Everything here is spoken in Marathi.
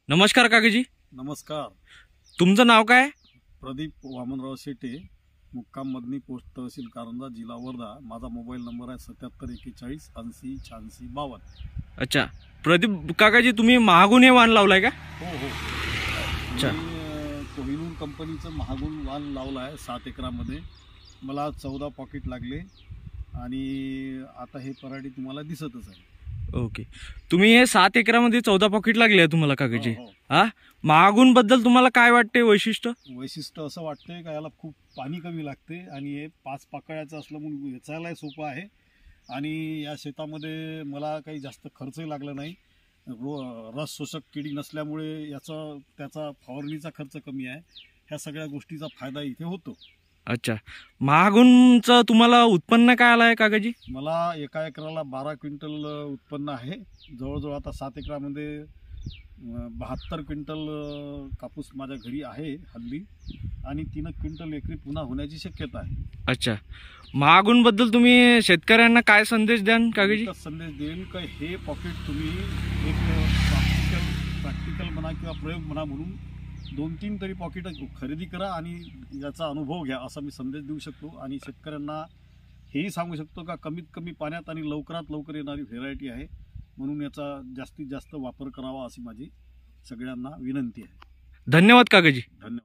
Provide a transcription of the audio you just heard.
नमस्कार काकाजी. नमस्कार. तुमचं नाव काय? प्रदीप वामनराव शेटे, मुक्काम मदनी पोस्ट तहसील कारंजा, जिल्हा वर्धा. माझा मोबाईल नंबर आहे 77 41 80 86 52. अच्छा, प्रदीप काकाजी, तुम्ही महागून हे वाण लावलाय का? हो हो. अच्छा. मी कोहिनूर कंपनीचं महागून वाण लावलं आहे 7 एकरामध्ये. मला 14 पॉकेट लागले आणि आता हे पराठी तुम्हाला दिसतच आहे. ओके, तुम्ही हे 7 एकरामध्ये 14 पॉकेट लागले आहे तुम्हाला काकाजी. हो, हो. हा, महागून बद्दल तुम्हाला काय वाटते वैशिष्ट्य? वैशिष्ट्य असं वाटतंय का याला खूप पाणी कमी लागते आणि हे 5 पाकळ्याचं असलं म्हणून वेचायलाही सोपं आहे. आणि या शेतामध्ये मला काही जास्त खर्चही लागला नाही. रस शोषक किडी नसल्यामुळे त्याचा फवारणीचा खर्च कमी आहे. ह्या सगळ्या गोष्टीचा फायदा इथे होतो. अच्छा, महागूनचं तुम्हाला उत्पन्न काय आलं आहे काकाजी? मला एका एकराला 12 क्विंटल उत्पन्न आहे. जवळजवळ आता 7 एकरामध्ये 72 क्विंटल कापूस माझ्या घरी आहे हल्ली आणि 3 क्विंटल एकरी पुन्हा होण्याची शक्यता आहे. अच्छा, महागून बद्दल तुम्ही शेतकऱ्यांना काय संदेश द्याल काकाजी? एकच संदेश देईल की हे पॉकेट तुम्ही एक प्रॅक्टिकल म्हणा किंवा प्रयोग म्हणा म्हणून 2-3 तरी पॉकेट खरेदी करा आणि याचा अनुभव घ्या, असा मी संदेश देऊ शकतो. आणि शेतकऱ्यांना हेही सांगू शकतो का कमीत कमी पाण्यात आणि लवकरात लवकर येणारी व्हेरायटी आहे, म्हणून याचा जास्तीत जास्त वापर करावा अशी माझी सगळ्यांना विनंती आहे. धन्यवाद काकाजी. धन्यवाद.